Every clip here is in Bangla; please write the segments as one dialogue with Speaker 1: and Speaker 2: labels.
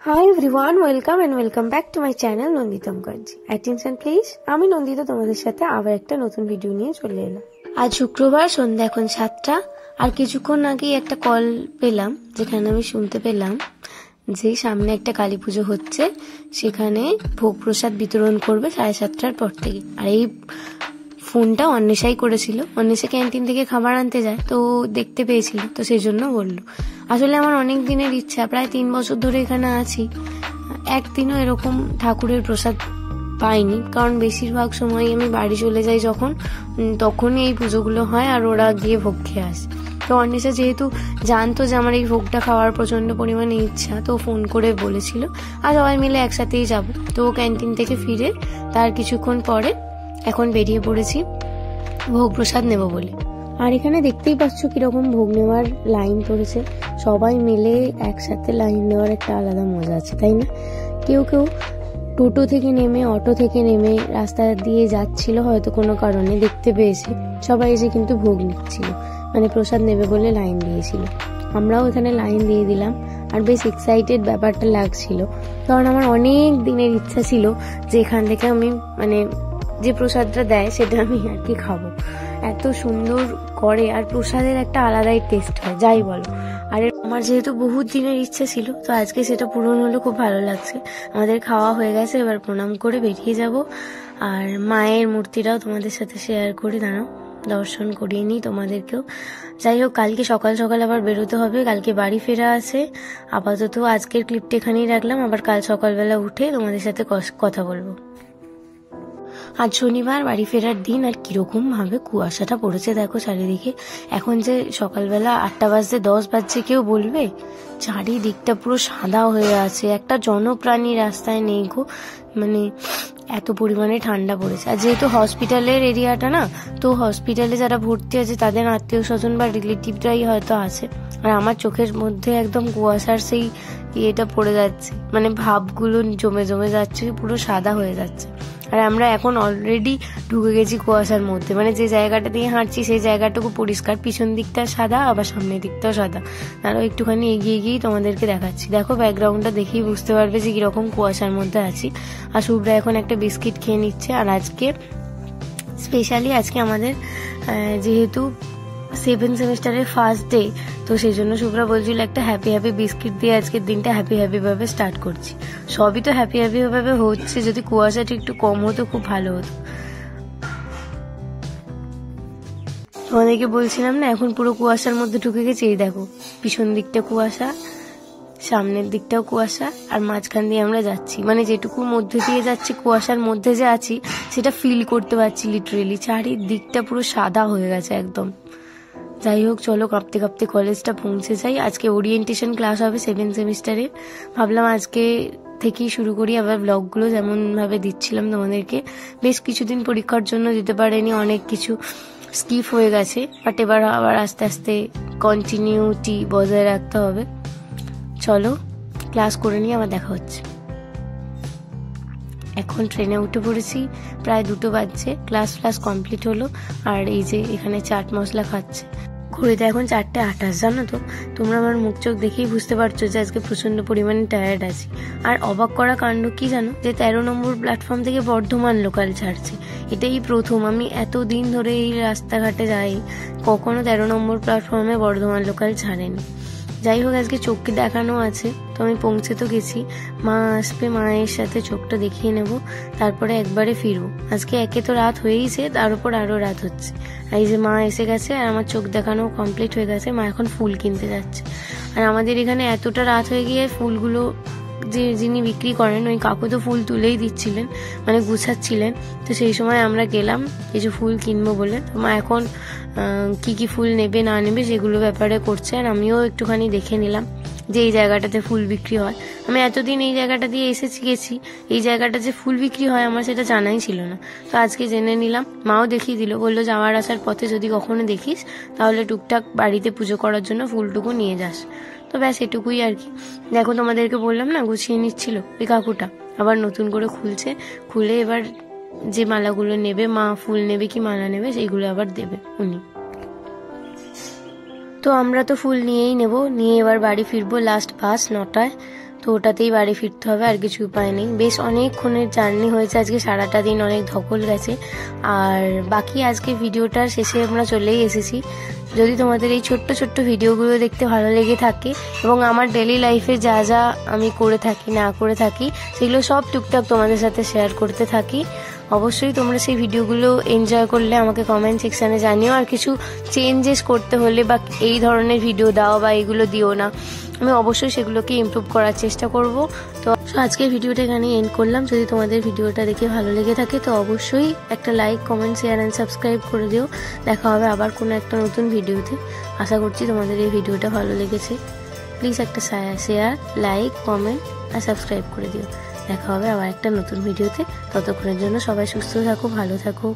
Speaker 1: Hi everyone, welcome and welcome back to my channel Nandita Mukherjee. Attention please, আমি নন্দিতা তোমাদের সাথে আবার একটা নতুন ভিডিও নিয়ে চলে এলাম। আজ শুক্রবার, সন্ধ্যা এখন 7টা। আর কিছুক্ষণ আগেই একটা কল পেলাম যেখানে আমি শুনতে পেলাম যে সামনে একটা কালী পুজো হচ্ছে, সেখানে ভোগ প্রসাদ বিতরণ করবে 7:30টার পর থেকে। আর এই ফোনটা অন্বেষাই করেছিল, অন্বেষা ক্যান্টিন থেকে খাবার আনতে যায়, তো দেখতে পেয়েছিল, তো সেই জন্য বললো। আসলে আমার অনেক দিনের ইচ্ছা, প্রায় 3 বছর ধরে এখানে আছি, একদিনও এরকম ঠাকুরের প্রসাদ পাইনি, কারণ বেশিরভাগ সময় আমি বাড়ি চলে যাই যখন, তখনই এই পুজোগুলো হয় আর ওরা গিয়ে ভোগ খেয়ে আসে। তো অন্বেষা যেহেতু জানতো যে আমার এই ভোগটা খাওয়ার প্রচন্ড পরিমাণে ইচ্ছা, তো ফোন করে বলেছিল আর সবাই মিলে একসাথেই যাব। তো ক্যান্টিন থেকে ফিরে তার কিছুক্ষণ পরে এখন বেরিয়ে পড়েছি ভোগ প্রসাদ নেব বলে। আর এখানে দেখতেই পাচ্ছ কিরকম ভোগ নেওয়ার লাইন পড়েছে, সবাই মিলে একসাথে লাইন দেওয়ার একটা আলাদা মজা আছে, তাই না? কেউ কেউ টোটো থেকে নেমে, অটো থেকে নেমে রাস্তা দিয়ে যাচ্ছিল, হয়তো কোনো কারণে দেখতে পেয়েছে, সবাই এসে কিন্তু ভোগ নিচ্ছিল, মানে প্রসাদ নেবে বলে লাইন দিয়েছিল। আমরাও এখানে লাইন দিয়ে দিলাম, আর বেশ এক্সাইটেড ব্যাপারটা লাগছিল, কারণ আমার অনেক দিনের ইচ্ছা ছিল যে এখান থেকে আমি মানে যে প্রসাদটা দেয় সেটা আমি আর কি খাবো। এত সুন্দর করে, আর প্রসাদের একটা আলাদাই টেস্ট হয়, যাই বলো। আর আমার যেহেতু বহুত দিনের ইচ্ছা ছিল, তো আজকে সেটা পূরণ হলো, খুব ভালো লাগছে। আমাদের খাওয়া হয়ে গেছে, এবার প্রণাম করে বেরিয়ে যাব। আর মায়ের মূর্তিটাও তোমাদের সাথে শেয়ার করে, দাঁড়াও দর্শন করিয়ে নিই তোমাদেরকেও। যাই হোক, কালকে সকাল সকাল আবার বেরোতে হবে, কালকে বাড়ি ফেরা আছে। আপাতত আজকের ক্লিপটা এখানেই রাখলাম, আবার কাল সকালবেলা উঠে তোমাদের সাথে কথা বলবো। আজ শনিবার, বাড়ি ফেরার দিন, আর কিরকম ভাবে কুয়াশাটা পড়েছে দেখো চারিদিকে। এখন যে সকালবেলা 8টা বাজতে 10 বাজছে কেউ বলবে? চারিদিকটা পুরো সাদা হয়ে আছে, একটা জনপ্রাণী রাস্তায় নেই গো, মানে এত পরিমাণে ঠান্ডা পড়েছে। আর যেহেতু হসপিটালের এরিয়াটা না, তো হসপিটালে যারা ভর্তি আছে তাদের আত্মীয় স্বজন বা রিলেটিভরাই হয়তো আছে। আর আমার চোখের মধ্যে একদম কুয়াশার সেই ইয়েটা পড়ে যাচ্ছে, মানে ভাবগুলো জমে জমে যাচ্ছে, পুরো সাদা হয়ে যাচ্ছে। আর আমরা এখন অলরেডি ঢুকে গেছি কুয়াশার মধ্যে, মানে যে জায়গাটা দিয়ে হাঁটছি সেই জায়গাটুকু পরিষ্কার, পিছন দিকটা সাদা, আবার সামনের দিকটাও সাদা। আরও একটুখানি এগিয়ে গিয়েই তোমাদেরকে দেখাচ্ছি, দেখো ব্যাকগ্রাউন্ডটা দেখেই বুঝতে পারবে যে কিরকম কুয়াশার মধ্যে আছি। আর শুভ্রা এখন একটা বিস্কিট খেয়ে নিচ্ছে। আর আজকে স্পেশালি আজকে আমাদের যেহেতু 7 সেমিস্টারের ফার্স্ট ডে, তো সেই জন্য শুভ্রা বলছিল একটা হ্যাপি বিস্কিট দিয়ে আজকের দিনটা হ্যাপি ভাবে স্টার্ট করছি। সবই তো হ্যাপি ভাবে হচ্ছে, যদি কুয়াশাটা একটু কম হতো খুব ভালো হতো। তোমাদেরকে বলছিলাম না এখন পুরো কুয়াশার মধ্যে ঢুকে গেছি, এই দেখো পিছন দিকটা কুয়াশা, সামনের দিকটাও কুয়াশা, আর মাঝখান দিয়ে আমরা যাচ্ছি, মানে যেটুকু মধ্যে দিয়ে যাচ্ছি কুয়াশার মধ্যে যে আছি সেটা ফিল করতে পারছি লিটারেলি। চারিদিকটা পুরো সাদা হয়ে গেছে একদম। যাই হোক, চলো কাঁপতে কাঁপতে কলেজটা পৌঁছে যাই। আজকে ওরিয়েন্টেশন ক্লাস হবে 7 সেমিস্টারে, ভাবলাম আজকে থেকেই শুরু করি আবার ব্লগগুলো, যেমন ভাবে দিচ্ছিলাম তোমাদেরকে। বেশ কিছুদিন পরীক্ষার জন্য দিতে পারেনি, অনেক কিছু স্কিপ হয়ে গেছে, বাট এবার আবার আস্তে আস্তে কন্টিনিউটি বজায় রাখতে হবে। চলো ক্লাস করে নিয়ে আবার দেখা হচ্ছে। এখন ট্রেনে উঠে পড়েছি, প্রায় 2টো বাজছে, ক্লাস কমপ্লিট হলো। আর এই যে এখানে চাট মশলা খাচ্ছে, ঘড়িতে এখন 4:28, জানো তো? তোমরা আমার মুখ চোখ দেখেই বুঝতে পারছো যে আজকে প্রচন্ড পরিমাণে টায়ার্ড আছি। আর অবাক করা কাণ্ড কি জানো, যে 13 নম্বর প্ল্যাটফর্ম থেকে বর্ধমান লোকাল ছাড়ছে, এটাই প্রথম। আমি এতদিন ধরে এই রাস্তাঘাটে যাই, কখনো 13 নম্বর প্ল্যাটফর্মে বর্ধমান লোকাল ছাড়েনি। যাই হোক, আজকে চোখকে দেখানো আছে, তো আমি পৌঁছে তো গেছি। মা আসবে, মায়ের সাথে চোখটা দেখিয়ে নেব, তারপরে একবারে ফিরবো। আজকে একে তো রাত হয়েইছে, তার উপর আরও রাত হচ্ছে। এই যে মা এসে গেছে, আর আমার চোখ দেখানো কমপ্লিট হয়ে গেছে। মা এখন ফুল কিনতে যাচ্ছে। আর আমাদের এখানে এতটা রাত হয়ে গিয়ে ফুলগুলো যিনি বিক্রি করেন ওই কাকু তো ফুল তুলেই দিচ্ছিলেন, মানে গুছাচ্ছিলেন। তো সেই সময় আমরা গেলাম কিছু ফুল কিনবো বলে। তো মা এখন কি ফুল নেবে না নেবে সেগুলো ব্যাপারে করছে, আর আমিও একটুখানি দেখে নিলাম যে এই জায়গাটাতে ফুল বিক্রি হয়। আমি এতদিন এই জায়গাটা দিয়ে গেছি, এই জায়গাটা যে ফুল বিক্রি হয় আমার সেটা জানাই ছিল না, তো আজকে জেনে নিলাম। মাও দেখিয়ে দিল, বললো যাওয়ার আসার পথে যদি কখনো দেখিস তাহলে টুকটাক বাড়িতে পুজো করার জন্য ফুলটুকু নিয়ে যাস। তো ব্যাস এটুকুই আর কি। দেখো তোমাদেরকে বললাম না, গুছিয়ে নিচ্ছিল ওই কাকুটা, আবার নতুন করে খুলে এবার যে মালাগুলো নেবে, মা ফুল নেবে কি মালা নেবে সেইগুলো আবার দেবে উনি। তো আমরা তো ফুল নিয়েই নেব, নিয়ে এবার বাড়ি ফিরবো, লাস্ট বাস 9টায়। তো তো ওটাতেই বাড়ি ফিরতে হবে, আর কিছু উপায় নেই। বেশ অনেকক্ষণের জার্নি হয়েছে আজকে, সারাটা দিন অনেক ধকল গেছে। আর বাকি আজকে ভিডিওটার শেষে আমরা চলেই এসেছি। যদি তোমাদের এই ছোট্ট ছোট্ট ভিডিওগুলো দেখতে ভালো লেগে থাকে এবং আমার ডেলি লাইফে যা যা আমি করে থাকি না করে থাকি সেগুলো সব টুকটাক তোমাদের সাথে শেয়ার করতে থাকি, অবশ্যই তোমরা সেই ভিডিওগুলো এনজয় করলে আমাকে কমেন্ট সেকশানে জানিও। আর কিছু চেঞ্জেস করতে হলে বা এই ধরনের ভিডিও দাও বা এগুলো দিও না, আমি অবশ্যই সেগুলোকে ইমপ্রুভ করার চেষ্টা করব। তো আজকের ভিডিওটা এখানে এন্ড করলাম। যদি তোমাদের ভিডিওটা দেখে ভালো লেগে থাকে তো অবশ্যই একটা like, comment, share and subscribe করে দিও। দেখা হবে আবার কোনো একটা নতুন ভিডিওতে। আশা করছি তোমাদের এই ভিডিওটা ভালো লেগেছে। প্লিজ একটা শেয়ার, লাইক, কমেন্ট আর সাবস্ক্রাইব করে দিও। দেখা হবে আবার একটা নতুন ভিডিওতে। ততক্ষণের জন্য সবাই সুস্থ থাকো, ভালো থাকো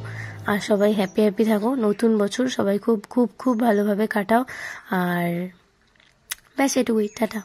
Speaker 1: আর সবাই হ্যাপি থাকো। নতুন বছর সবাই খুব খুব খুব ভালোভাবে কাটাও। আর ব্যাস এটুকুই, টাটা।